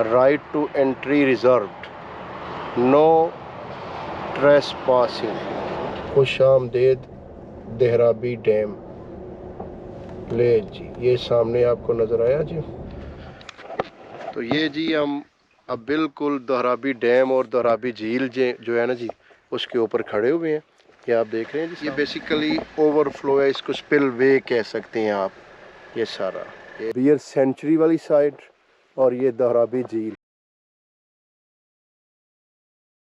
Right to entry reserved, no trespassing. खुशामदीद देहराबी dam. ले जी, ये सामने आपको नज़र आया जी। तो ये जी हम अब बिल्कुल दोहराबी डैम और दोहराबी झील जो है ना जी, उसके ऊपर खड़े हुए हैं। ये आप देख रहे हैं जी, ये बेसिकली ओवरफ्लो है, इसको स्पिल वे कह सकते हैं आप। ये सारा ये बियर सेंचुरी वाली साइड और ये दोहराबी झील।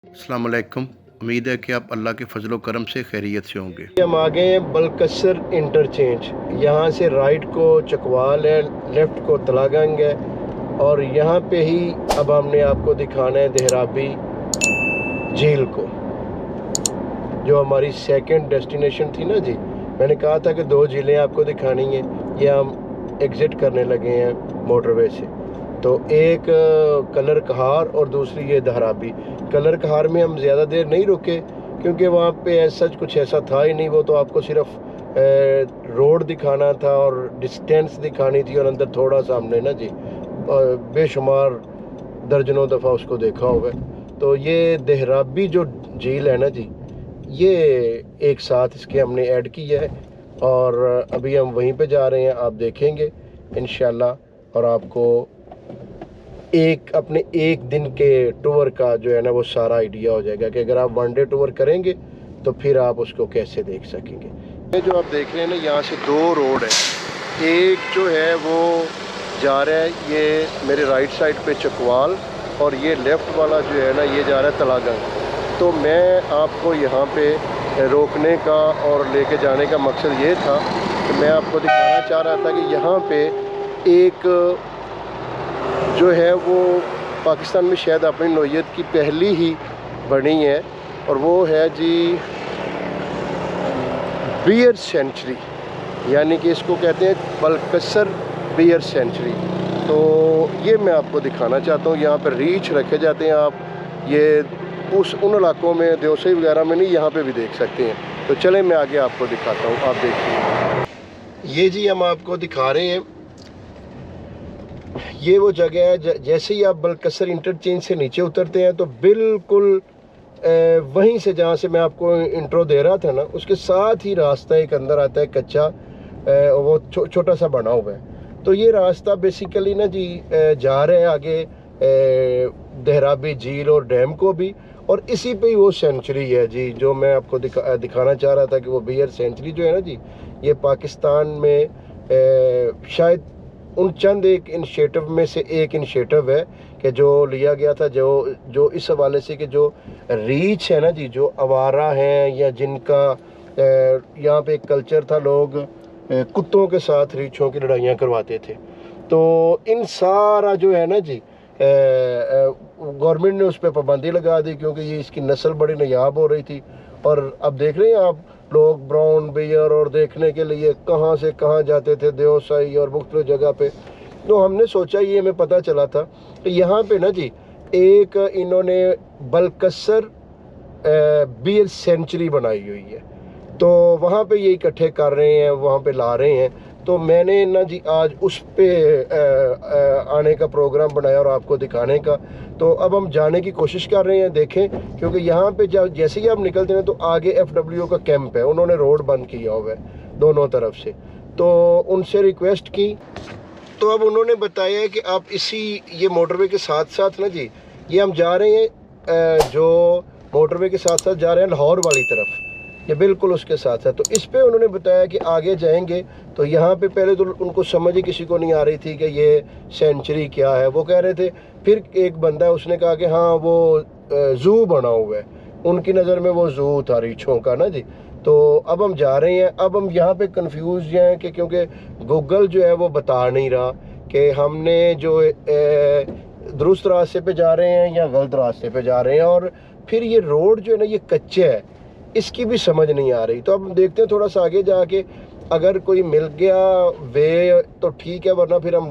अस्सलाम वालेकुम, उम्मीद है कि आप अल्लाह के फजलो करम से खैरियत से होंगे। हम आ गए हैं बलकसर इंटरचेंज। यहाँ से राइट को चकवाल है, लेफ्ट को तलागंग है और यहाँ पे ही अब हमने आपको दिखाना है देहराबी झील को, जो हमारी सेकंड डेस्टिनेशन थी ना जी। मैंने कहा था कि 2 झीलें आपको दिखानी है। ये हम एग्ज़िट करने लगे हैं मोटरवे से। तो एक कलर कहार और दूसरी ये देहराबी। कलर कहार में हम ज़्यादा देर नहीं रुके क्योंकि वहाँ पे सच कुछ ऐसा था ही नहीं। वो तो आपको सिर्फ रोड दिखाना था और डिस्टेंस दिखानी थी और अंदर थोड़ा सा हमने ना जी बेशुमार दर्जनों दफ़ा उसको देखा होगा। तो ये देहराबी जो झील है ना जी, ये एक साथ इसके हमने ऐड किया है और अभी हम वहीं पे जा रहे हैं, आप देखेंगे इंशाल्लाह। और आपको अपने एक दिन के टूर का जो है ना वो सारा आइडिया हो जाएगा कि अगर आप 1 डे टूर करेंगे तो फिर आप उसको कैसे देख सकेंगे। ये जो आप देख रहे हैं ना, यहाँ से 2 रोड है। एक जो है वो जा रहा है ये मेरे राइट साइड पे चकवाल और ये लेफ़्ट वाला जो है ना ये जा रहा है तलागंग। तो मैं आपको यहाँ पे रोकने का और लेके जाने का मकसद ये था कि मैं आपको दिखाना चाह रहा था कि यहाँ पे एक जो है वो पाकिस्तान में शायद अपनी नौयत की पहली ही बनी है और वो है जी बियर सेंचुरी, यानी कि इसको कहते हैं बलकसर बियर सेंचुरी। तो ये मैं आपको दिखाना चाहता हूँ। यहाँ पर रीछ रखे जाते हैं, आप ये उन इलाकों में देवसई वगैरह में नहीं, यहाँ पे भी देख सकते हैं। तो चलें मैं आगे आपको दिखाता हूँ, आप देखिए। ये जी हम आपको दिखा रहे हैं, ये वो जगह है। जैसे ही आप बलकसर इंटरचेंज से नीचे उतरते हैं तो बिल्कुल वहीं से जहाँ से मैं आपको इंट्रो दे रहा था ना, उसके साथ ही रास्ता एक अंदर आता है कच्चा, वो छोटा सा बना हुआ है। तो ये रास्ता बेसिकली ना जी जा रहे हैं आगे देहराबी झील और डैम को भी, और इसी पे ही वो सेंचुरी है जी जो मैं आपको दिखाना चाह रहा था कि वो बियर सेंचुरी जो है ना जी, ये पाकिस्तान में शायद उन चंद एक इनिशिएटिव में से एक इनिशिएटिव है कि जो लिया गया था, जो इस हवाले से कि जो रीच है ना जी, जो आवारा हैं या जिनका यहाँ पे एक कल्चर था, लोग कुत्तों के साथ रीछों की लड़ाइयाँ करवाते थे। तो इन सारा जो है ना जी गवर्नमेंट ने उस पर पाबंदी लगा दी क्योंकि ये इसकी नस्ल बड़ी नायाब हो रही थी। और अब देख रहे हैं आप, लोग ब्राउन बियर और देखने के लिए कहाँ से कहाँ जाते थे, देवसाई और मुख्तलिफ जगह पे। तो हमने सोचा, ये हमें पता चला था कि यहाँ पे ना जी एक इन्होंने बलकसर बियर सेंचुरी बनाई हुई है। तो वहाँ पे ये इकट्ठे कर रहे हैं, वहाँ पे ला रहे हैं। तो मैंने ना जी आज उस पे आने का प्रोग्राम बनाया और आपको दिखाने का। तो अब हम जाने की कोशिश कर रहे हैं, देखें, क्योंकि यहाँ पे जैसे ही आप निकलते हैं तो आगे FWO का कैंप है, उन्होंने रोड बंद किया हुआ है दोनों तरफ से। तो उनसे रिक्वेस्ट की तो अब उन्होंने बताया कि आप ये मोटरवे के साथ साथ ना जी, ये हम जा रहे हैं जो मोटरवे के साथ साथ जा रहे हैं लाहौर वाली तरफ, ये बिल्कुल उसके साथ साथ। तो इस पे उन्होंने बताया कि आगे जाएंगे तो यहाँ पे पहले तो उनको समझ ही किसी को नहीं आ रही थी कि ये सेंचुरी क्या है। वो कह रहे थे, फिर एक बंदा उसने कहा कि हाँ वो ज़ू बना हुआ है, उनकी नज़र में वो ज़ू था रीछों का ना जी। तो अब हम जा रहे हैं। अब हम यहाँ पे कंफ्यूज हैं कि क्योंकि गूगल जो है वो बता नहीं रहा कि हमने जो दुरुस्त रास्ते पे जा रहे हैं या गलत रास्ते पे जा रहे हैं, और फिर ये रोड जो है ना ये कच्चे है, इसकी भी समझ नहीं आ रही। तो अब देखते हैं थोड़ा सा आगे जाके, अगर कोई मिल गया वे तो ठीक है, वरना फिर हम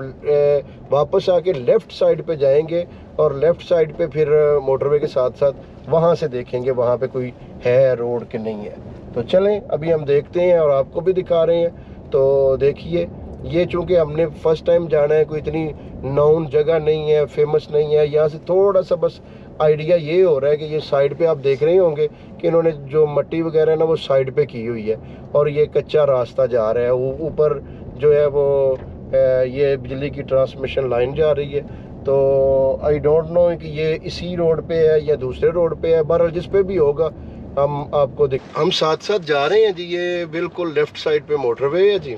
वापस आके लेफ़्ट साइड पे जाएंगे और लेफ़्ट साइड पे फिर मोटरवे के साथ साथ वहाँ से देखेंगे वहाँ पे कोई है रोड कि नहीं है। तो चलें अभी हम देखते हैं और आपको भी दिखा रहे हैं। तो देखिए, ये चूँकि हमने फ़र्स्ट टाइम जाना है, कोई इतनी नाउन जगह नहीं है, फेमस नहीं है। यहाँ से थोड़ा सा बस आइडिया ये हो रहा है कि ये साइड पे आप देख रहे होंगे कि इन्होंने जो मट्टी वगैरह है ना वो साइड पे की हुई है और ये कच्चा रास्ता जा रहा है। ऊपर जो है वो ये बिजली की ट्रांसमिशन लाइन जा रही है। तो आई डोंट नो कि ये इसी रोड पे है या दूसरे रोड पे है। बहरहाल जिस पे भी होगा हम आपको हम साथ साथ जा रहे हैं जी। ये बिल्कुल लेफ्ट साइड पे मोटरवे है जी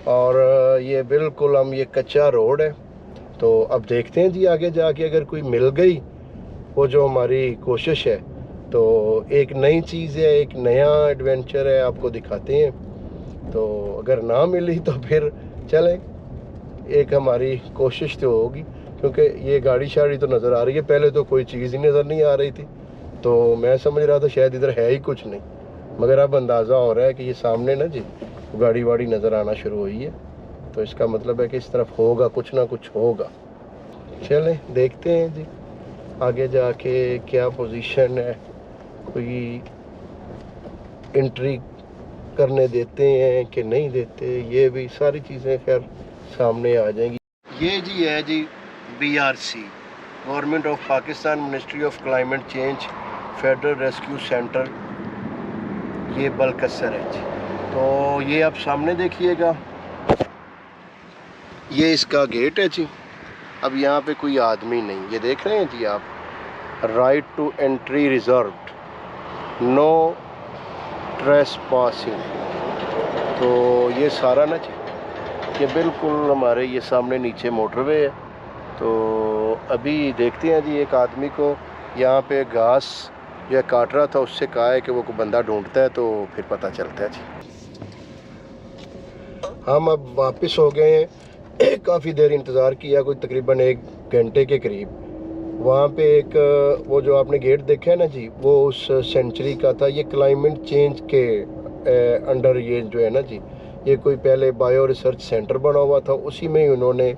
और ये बिल्कुल हम ये कच्चा रोड है। तो अब देखते हैं जी आगे जाके अगर कोई मिल गई, वो जो हमारी कोशिश है, तो एक नई चीज़ है, एक नया एडवेंचर है, आपको दिखाते हैं। तो अगर ना मिली तो फिर चलें, एक हमारी कोशिश तो होगी, क्योंकि ये गाड़ी शाड़ी तो नज़र आ रही है। पहले तो कोई चीज़ ही नज़र नहीं आ रही थी, तो मैं समझ रहा था शायद इधर है ही कुछ नहीं, मगर अब अंदाज़ा हो रहा है कि ये सामने ना जी गाड़ी वाड़ी नज़र आना शुरू हुई है। तो इसका मतलब है कि इस तरफ होगा, कुछ ना कुछ होगा। चलें देखते हैं जी आगे जाके क्या पोजीशन है, कोई एंट्री करने देते हैं कि नहीं देते, ये भी सारी चीज़ें खैर सामने आ जाएंगी। ये जी है जी BRC, government of Pakistan, ministry of climate change, federal rescue centre, ये बलकसर है जी। तो ये आप सामने देखिएगा, ये इसका गेट है जी। अब यहाँ पे कोई आदमी नहीं, ये देख रहे हैं जी आप, right to entry reserved, no trespassing. तो ये सारा ना जी, ये बिल्कुल हमारे ये सामने नीचे मोटरवे है। तो अभी देखते हैं जी, एक आदमी को यहाँ पे घास या काट रहा था, उससे कहा है कि वो कोई बंदा ढूंढता है, तो फिर पता चलता है जी। हम अब वापस हो गए हैं, काफ़ी देर इंतज़ार किया, कोई तकरीबन 1 घंटे के करीब। वहाँ पे एक वो जो आपने गेट देखा है ना जी, वो उस सेंचुरी का था। ये क्लाइमेट चेंज के अंडर ये जो है ना जी, ये कोई पहले बायो रिसर्च सेंटर बना हुआ था, उसी में ही उन्होंने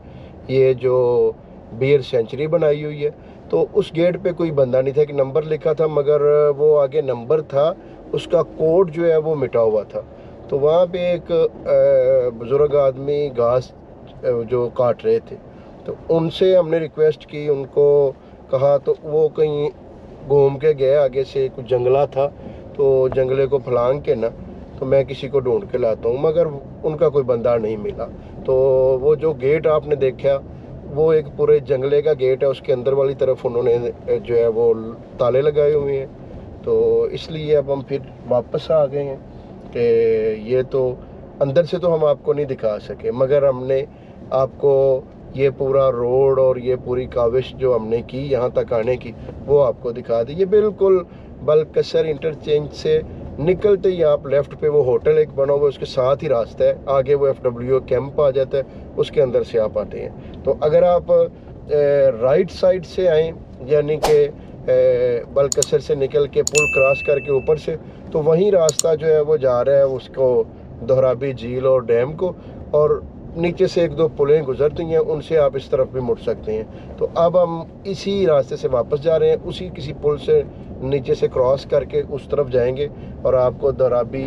ये जो बियर सेंचुरी बनाई हुई है। तो उस गेट पे कोई बंदा नहीं था, कि नंबर लिखा था, मगर वो आगे नंबर था, उसका कोड जो है वो मिटा हुआ था। तो वहाँ पे एक बुज़ुर्ग आदमी घास जो काट रहे थे, तो उनसे हमने रिक्वेस्ट की, उनको कहा, तो वो कहीं घूम के गए, आगे से कुछ जंगला था, तो जंगले को फलांग के ना, तो मैं किसी को ढूंढ के लाता हूँ, मगर उनका कोई बंदा नहीं मिला। तो वो जो गेट आपने देखा, वो एक पूरे जंगले का गेट है, उसके अंदर वाली तरफ उन्होंने जो है वो ताले लगाए हुए हैं। तो इसलिए अब हम फिर वापस आ गए हैं कि ये तो अंदर से तो हम आपको नहीं दिखा सके, मगर हमने आपको ये पूरा रोड और ये पूरी काविश जो हमने की यहाँ तक आने की, वो आपको दिखा दी। ये बिल्कुल बलकसर इंटरचेंज से निकलते ही आप लेफ़्ट पे वो होटल एक बना हुआ है, उसके साथ ही रास्ता है, आगे वो FWO कैंप आ जाता है, उसके अंदर से आप आते हैं। तो अगर आप राइट साइड से आएँ, यानी कि बलकसर से निकल के पुल क्रॉस करके ऊपर से, तो वहीं रास्ता जो है वो जा रहा है उसको दोहराबी झील और डैम को, और नीचे से 1-2 पुलें गुजरती हैं, उनसे आप इस तरफ भी मुड़ सकते हैं। तो अब हम इसी रास्ते से वापस जा रहे हैं, उसी किसी पुल से नीचे से क्रॉस करके उस तरफ जाएंगे और आपको दोहराबी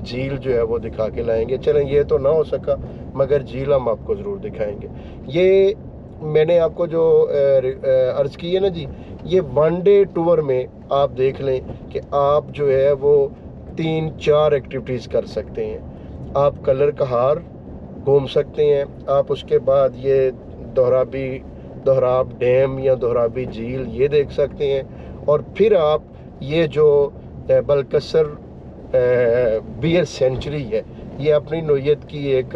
झील जो है वो दिखा के लाएंगे। चलें, ये तो ना हो सका, मगर झील हम आपको ज़रूर दिखाएंगे। ये मैंने आपको जो अर्ज़ की है ना जी, ये 1 डे टूर में आप देख लें कि आप जो है वो 3-4 एक्टिविटीज़ कर सकते हैं। आप कलर कहार घूम सकते हैं, आप उसके बाद ये दोहराब डैम या दोहराबी झील ये देख सकते हैं, और फिर आप ये जो बलकसर बियर सेंचुरी है, ये अपनी नोयत की एक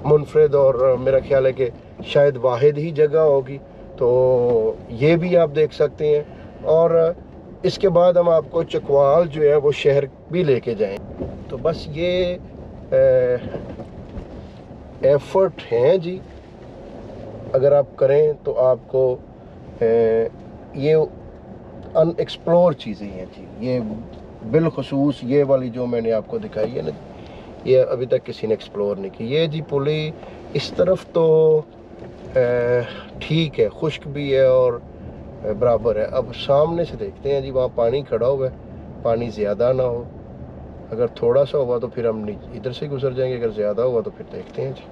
मुनफरद और मेरा ख्याल है कि शायद वाहिद ही जगह होगी, तो ये भी आप देख सकते हैं। और इसके बाद हम आपको चकवाल जो है वो शहर भी लेके जाएं। तो बस ये एफ़र्ट हैं जी, अगर आप करें तो आपको ये अनएक्सप्लोर चीज़ें हैं जी, ये बिलखुसूस ये वाली जो मैंने आपको दिखाई है ना, ये अभी तक किसी ने एक्सप्लोर नहीं की। ये जी पुली इस तरफ तो ठीक है, खुश्क भी है और बराबर है। अब सामने से देखते हैं जी, वहाँ पानी खड़ा हुआ है, पानी ज़्यादा ना हो, अगर थोड़ा सा हुआ तो फिर हम इधर से गुजर जाएंगे, अगर ज़्यादा हुआ तो फिर देखते हैं जी।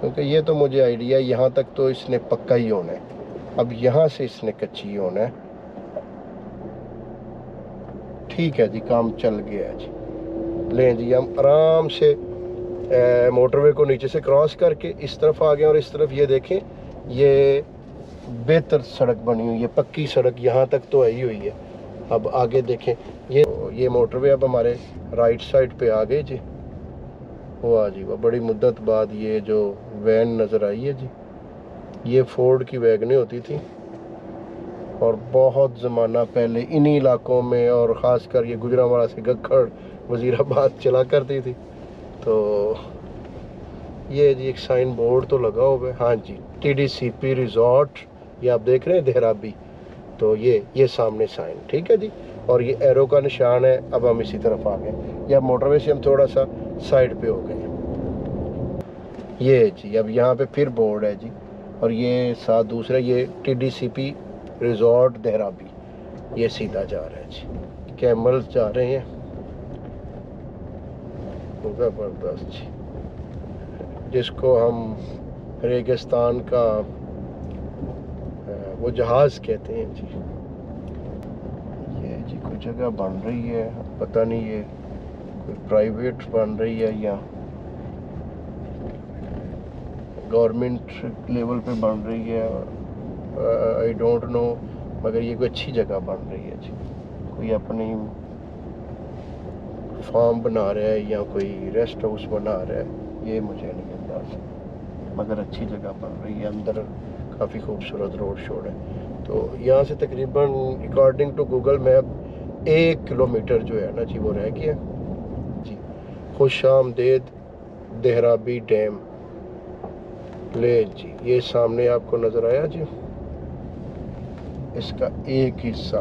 क्योंकि ये तो मुझे आइडिया, यहाँ तक तो इसने पक्का ही होना है, अब यहाँ से इसने कच्ची होना है। ठीक है जी, काम चल गया है जी। लें जी, हम आराम से मोटरवे को नीचे से क्रॉस करके इस तरफ आ गए, और इस तरफ ये देखें, ये बेहतर सड़क बनी हुई है, पक्की सड़क यहाँ तक तो आई हुई है। अब आगे देखें, ये मोटरवे अब हमारे राइट साइड पे आ गए जी। वाह जी वाह, बड़ी मुद्दत बाद ये जो वैन नज़र आई है जी, ये फोर्ड की वैगनें होती थी, और बहुत ज़माना पहले इन्हीं इलाकों में, और ख़ासकर ये गुजरांवाला से गखड़ वज़ीराबाद चला करती थी। तो ये जी एक साइन बोर्ड तो लगा हुआ है, हाँ जी, TDCP रिजॉर्ट, ये आप देख रहे हैं देहराबी, तो ये सामने साइन, ठीक है जी। और ये एरो का निशान है। अब हम इसी तरफ आ गए, या मोटरवे से हम थोड़ा सा साइड पे हो गए। ये जी, अब यहाँ पे फिर बोर्ड है जी, और ये साथ दूसरा, ये TDCP रिजॉर्ट देहराबी, ये सीधा जा रहा है जी। कैमल्स जा रहे हैं, ज़बरदस्त जी, जिसको हम रेगिस्तान का वो जहाज़ कहते हैं जी। ये जी कोई जगह बन रही है, पता नहीं ये कोई प्राइवेट बन रही है या गवर्नमेंट लेवल पे बन रही है, आई डोंट नो, मगर ये कोई अच्छी जगह बन रही है जी। कोई अपनी फार्म बना रहा है या कोई रेस्ट हाउस बना रहा है, ये मुझे नहीं अंदाज़, मगर अच्छी जगह बन रही है। अंदर काफ़ी खूबसूरत रोड शोड है। तो यहाँ से तकरीबन according to Google map 1 kilometre जो है ना जी, वो रह गया जी। खुशामदेद देहराबी डैम, ले जी, ये सामने आपको नज़र आया जी, इसका एक हिस्सा।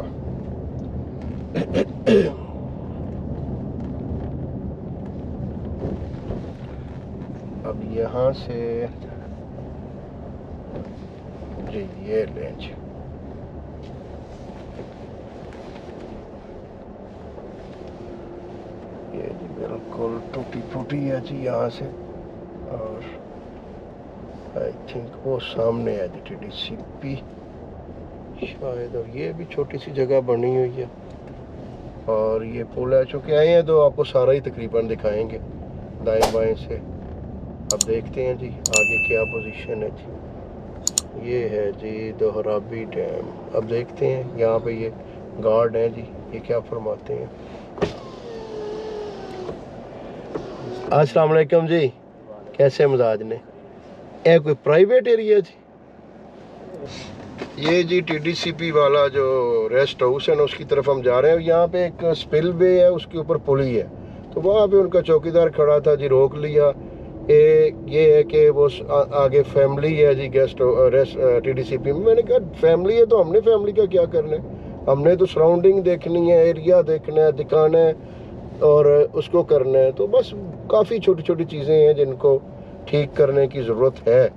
अब यहाँ से जी, ये लें जी, ये जी बिल्कुल टूटी फूटी है जी यहाँ से, और आई थिंक वो सामने है जी TDCP शायद, और ये भी छोटी सी जगह बनी हुई है, और ये पुल है। चूँकि आए हैं तो आपको सारा ही तकरीबन दिखाएंगे दाएं बाएं से। अब देखते हैं जी आगे क्या पोजीशन है जी। ये है जी देहराबी डैम। अब देखते हैं यहाँ पे ये गार्ड हैं जी, ये क्या फरमाते हैं। अस्सलाम वालेकुम जी, कैसे मजाज ने? ये कोई प्राइवेट एरिया जी? ये जी TDCP वाला जो रेस्ट हाउस है ना, उसकी तरफ हम जा रहे हैं। यहाँ पे एक स्पिल वे है, उसके ऊपर पुली है, तो वहाँ पे उनका चौकीदार खड़ा था जी, रोक लिया। ये है कि वो आगे फैमिली है जी, गेस्ट रेस्ट TDCP में। मैंने कहा फैमिली है तो हमने फैमिली का क्या करना है, हमने तो सराउंडिंग देखनी है, एरिया देखना है, दिखाना है, और उसको करना है। तो बस काफ़ी छोटी छोटी चीज़ें हैं जिनको ठीक करने की ज़रूरत है,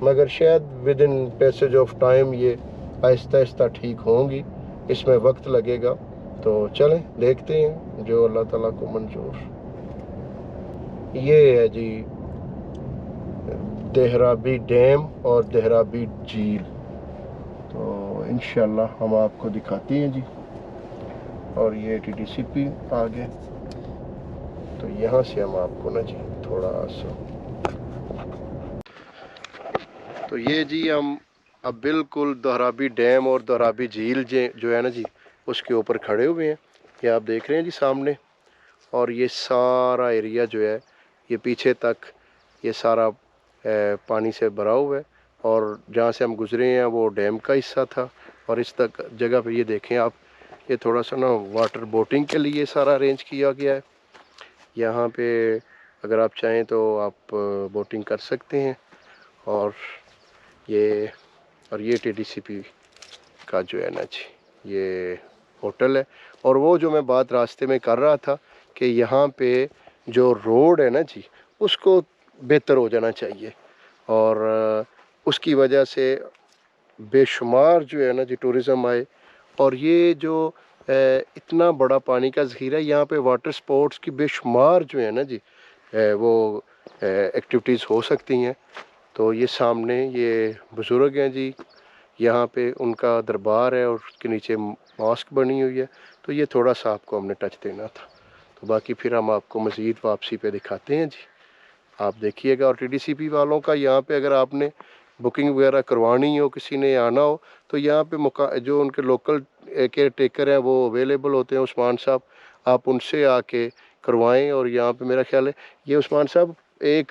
मगर शायद with in passage of time ये आहिस्ता आहिस्ता ठीक होंगी, इसमें वक्त लगेगा। तो चलें देखते हैं जो अल्लाह ताला को मंजूर। ये है जी देहराबी डैम और देहराबी झील, तो इंशाल्लाह हम आपको दिखाते हैं जी। और ये TDCP आ गए, तो यहाँ से हम आपको ना जी थोड़ा सा, तो ये जी हम अब बिल्कुल देहराबी डैम और देहराबी झील जो है ना जी, उसके ऊपर खड़े हुए हैं। ये आप देख रहे हैं जी सामने, और ये सारा एरिया जो है ये पीछे तक ये सारा पानी से भरा हुआ है, और जहाँ से हम गुजरे हैं वो डैम का हिस्सा था। और इस तक जगह पे ये देखें आप, ये थोड़ा सा ना वाटर बोटिंग के लिए सारा अरेंज किया गया है। यहाँ पे अगर आप चाहें तो आप बोटिंग कर सकते हैं। और ये TDCP का जो है ना जी ये होटल है। और वो जो मैं बात रास्ते में कर रहा था कि यहाँ पे जो रोड है ना जी, उसको बेहतर हो जाना चाहिए, और उसकी वजह से बेशुमार जो है ना जी टूरिज़म आए। और ये जो इतना बड़ा पानी का ज़ख़ीरा है, यहाँ पे वाटर स्पोर्ट्स की बेशुमार जो है ना जी वो एक्टिविटीज़ हो सकती हैं। तो ये सामने ये बुज़ुर्ग हैं जी, यहाँ पे उनका दरबार है और उसके नीचे मॉस्क बनी हुई है। तो ये थोड़ा सा आपको हमने टच देना था, तो बाकी फिर हम आपको मज़ीद वापसी पे दिखाते हैं जी, आप देखिएगा। और TDCP वालों का यहाँ पे अगर आपने बुकिंग वगैरह करवानी हो, किसी ने आना हो, तो यहाँ पे जो उनके लोकल केयर टेकर हैं वो अवेलेबल होते हैं, उस्मान साहब, आप उनसे आके करवाएं। और यहाँ पे मेरा ख्याल है ये उस्मान साहब एक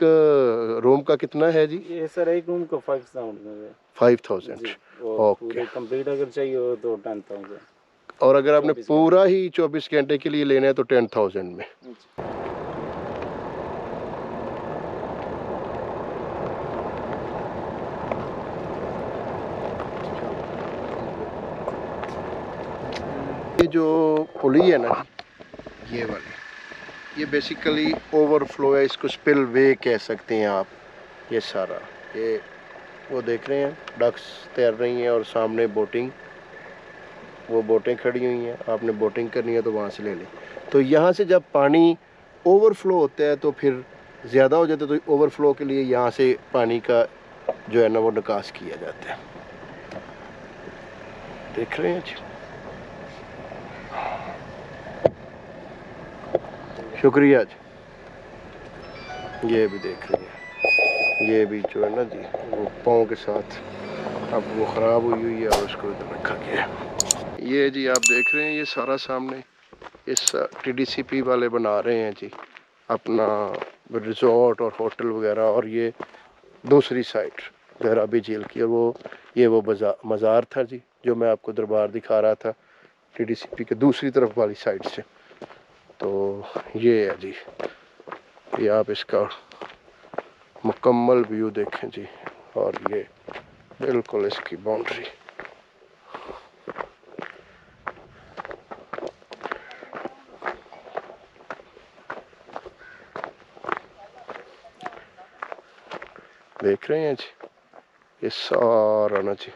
रूम का कितना है जी? ये सर एक रूम का 5,000 5000। ओके। कंप्लीट अगर चाहिए हो तो 10,000। और अगर आपने पूरा ही 24 घंटे के लिए लेना है तो 10,000 में। ये जो पुली है ना, ये वाली, ये बेसिकली ओवरफ्लो है, इसको स्पिल वे कह सकते हैं आप। ये सारा ये वो देख रहे हैं डक्स तैर रही हैं और सामने बोटिंग, वो बोटें खड़ी हुई हैं, आपने बोटिंग करनी है तो वहाँ से ले लें। तो यहाँ से जब पानी ओवरफ्लो होता है तो फिर ज़्यादा हो जाता है, तो ओवरफ्लो के लिए यहाँ से पानी का जो है ना वो निकास किया जाता है। देख रहे हैं जी, शुक्रिया जी। ये भी देख रहे हैं, ये भी जो है ना जी वो पाँव के साथ अब वो ख़राब हुई है और उसको इधर रखा गया है। ये जी आप देख रहे हैं ये सारा सामने इस TDCP वाले बना रहे हैं जी अपना रिजॉर्ट और होटल वगैरह। और ये दूसरी साइड देहराबी झील की, और ये वो मज़ार था जी जो मैं आपको दरबार दिखा रहा था TDCP के दूसरी तरफ वाली साइड से। तो ये है जी, ये आप इसका मुकम्मल व्यू देखें जी, और ये बिल्कुल इसकी बाउंड्री। देख रहे हैं जी ये सारा ना जी,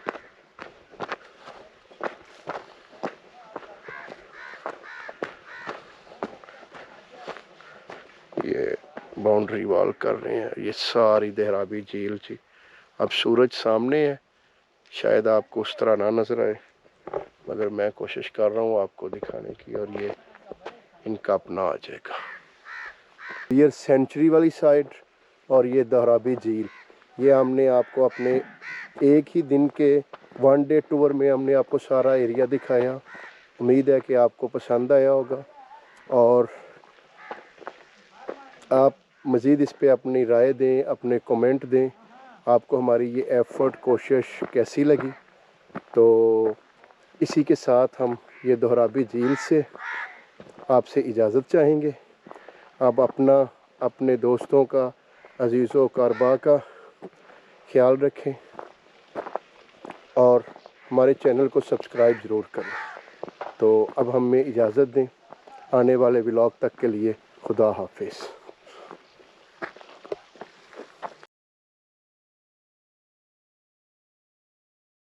ये बाउंड्री वॉल कर रहे हैं, ये सारी देहराबी झील जी। अब सूरज सामने है, शायद आपको उस तरह ना नजर आए, मगर मैं कोशिश कर रहा हूँ आपको दिखाने की, और ये इनका अपना आ जाएगा। ये सेंचुरी वाली साइड और ये देहराबी झील, ये हमने आपको अपने एक ही दिन के 1 डे टूर में हमने आपको सारा एरिया दिखाया। उम्मीद है कि आपको पसंद आया होगा, और आप मज़ीद इस पे अपनी राय दें, अपने कमेंट दें, आपको हमारी ये एफ़र्ट कोशिश कैसी लगी। तो इसी के साथ हम ये देहराबी झील से आपसे इजाज़त चाहेंगे। आप अपना, अपने दोस्तों का, अजीज़ों कारबा का ख्याल रखें, और हमारे चैनल को सब्सक्राइब ज़रूर करें। तो अब हमें इजाज़त दें, आने वाले व्लॉग तक के लिए खुदा हाफिज़।